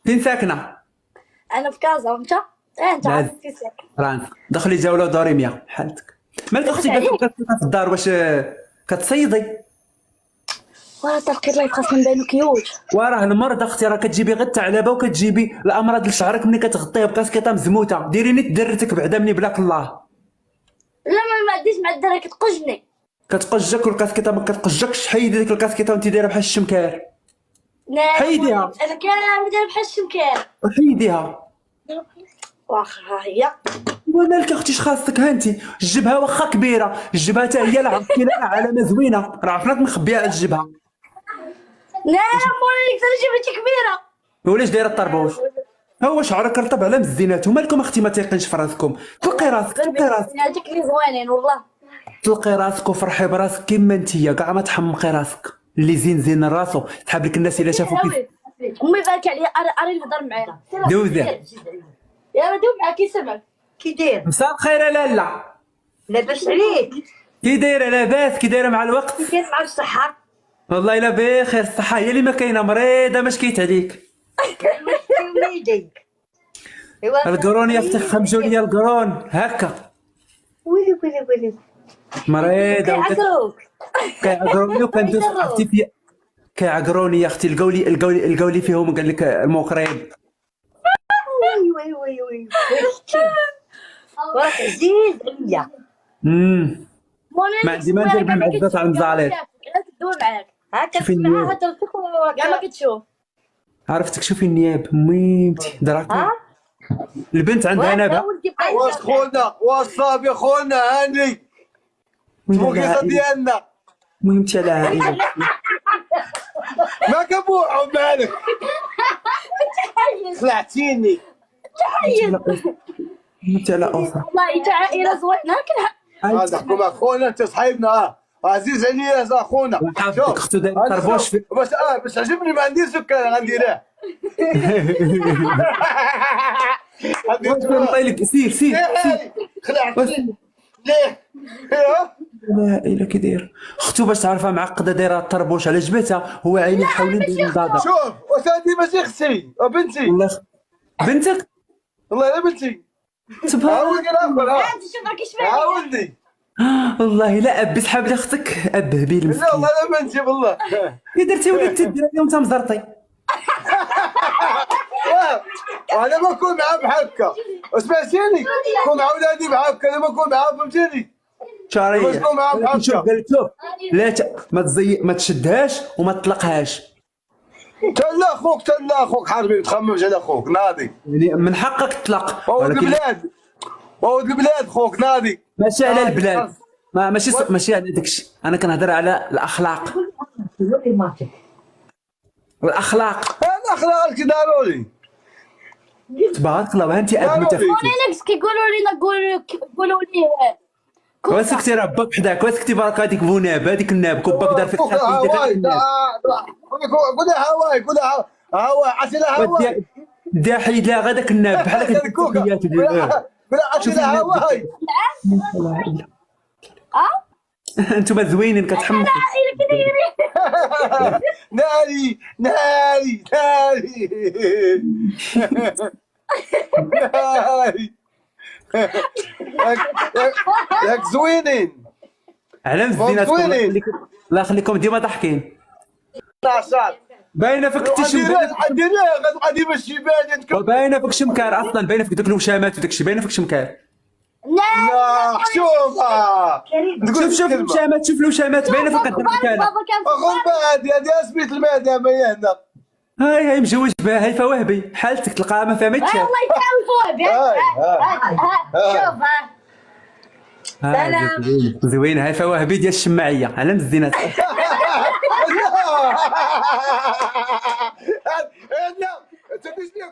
فين ساكنه؟ انا في كازا وانت؟ انت عارف في ساكن. فرنسا. دخلي جوله ودوري 100 حالتك. مالك اختي عليك. بقات في الدار واش كتصيدي؟ وراه تلقيت الله يبقى من بينو كيوت. وراه المرض اختي راه كتجيبي غير الثعلبه وكتجيبي الامراض لشعرك ملي كتغطيه بكاسكيطه مزموته. ديري نيت درتك بعدا مني بلاك الله. لا ما عنديش مع الدراري كتقجني. كتقجك والكاسكيطه ما كتقجكش. حيدي ديك الكاسكيطه وانت دايره بحال الشمكار. حيديها. انا كامل داير بحال الشمكان. حيديها. واخا هي وانا لك اختي خاصك ها انت الجبهه واخا كبيره الجبهه حتى هي لا عرفتي لها علامه زوينه راه عرفناك مخبيه على الجبهه. لا مولي انا جبتي كبيره. ولاش دايره الطربوش؟ هو شعرك رطب على مزينات. ومالكم اختي ما تيقنش في راسكم؟ طلقي راسك طلقي راسك هذيك اللي زوينين والله. طلقي راسك وفرحي براسك كيما انتيا كاع ما تحمقي راسك. اللي زين راسو تحب لك الناس الا شافوك. امي بارك عليا اري نهضر معاها. دوزه يا دوب معاك يسمعك. كي داير؟ مساء الخير لالا. لاباس عليك؟ كي دايره لاباس؟ كي دايره مع الوقت؟ كي داير مع الصحة؟ والله الا بخير. الصحه هي اللي ما كاينه مريضه ما شكيت عليك. وليديك ايوا القرون يا اختي خمجوا لي القرون هكا ويلي ويلي ويلي مريضه. كيعقروك كيعقروني وكندوز عرفتي في كيعقروني يا اختي. لقاولي فيهم قال لك المقرب. وي وي وي وي وراك عزيز عليا. ما عندي ما ندير بالمعزات على المزاليط. تدور معاك ها شوفي كتسمع النياب. هضرتك كاع ما كتشوف. عرفتك شوفي النياب ميمتي دراك. ها البنت عندها نبه. واش خونا واش صافي خونا هاني المقيسه ديالنا ميمتي على عائله. ما كبوحوا مالك خلعتيني ميمتي على اوفر. والله تا عائله زوينه هذا حكومة خونا انت صاحبنا عزيز عليا يا خونا. حافظك اختو داير طربوش في باش تعجبني ما عنديش سكر غنديريه. نطيلك. سير خلعتيني ليه؟ لا الا كي داير اختو باش تعرفها معقده دايره الطربوش على جبهتها. هو عيني حاولين ندير مضاده. شوف واش هادي ماشي اختي وبنتي والله بنتك والله لا بنتي. سبحان عاودي الاخر عاد شوف راك اش فاهم. عاودي. والله لا اب سحاب اختك اب هبيل لا مسكين. والله لا بنتي بالله. كي درتي وليتي دير اليوم انت مزرطي. انا ما نكون معاه بحال هكا سمعتيني نكون مع ولادي بحال هكا. انا ما نكون معاه فهمتيني. شرعيه. باش نكون معاه بحال شوف هكا. قال لك شوف لا ما تشدهاش وما تطلقهاش. تلا اخوك حربي ما تخممش على اخوك ناضي. يعني من حقك تطلق ولد ولكن البلاد ولد البلاد خوك ناضي. ماشي على البلاد. ماشي على داكشي. انا كنهضر على الاخلاق. الاخلاق انا اخلاقك ضروري تبارك الله. وانت اب ضروري. متفكر. نكس كيقولوا لينا قولوا لي واسكتي راه باك حداك. واسكتي بارك هذيك بوناب هذيك الناب كوباك دار في خوك الحال يديك هواي الناب. قولها هواي قولها هواي عسى لها هواي. دي حيد لها غداك الناب بحال هكا التحيات ديال قولها عسى لها هواي. لا الا انتم زوينين كتحمقوا. ناري ناري ناري ناري ياك زوينين على مزينات. زوينين. الله يخليكم ديما ضاحكين. ناصر باينه فيك غادي غادي باش يبان. باينه فيك شمكار اصلا. باينه فيك دوك الوشامات وداك الشيء. باينه فيك شمكار. لا شوف الوشامات. شوف الوشامات باينه فيك قد المكانه. اخو بعد هذه سميت المعده ما هي هنا. هاي مجوج بها. هاي فواهبي حالتك تلقاها ما فهمتش. الله يتعاون شوف ها زوينه. هاي فواهبي ديال الشماعيه على مزينات. لا تديش لي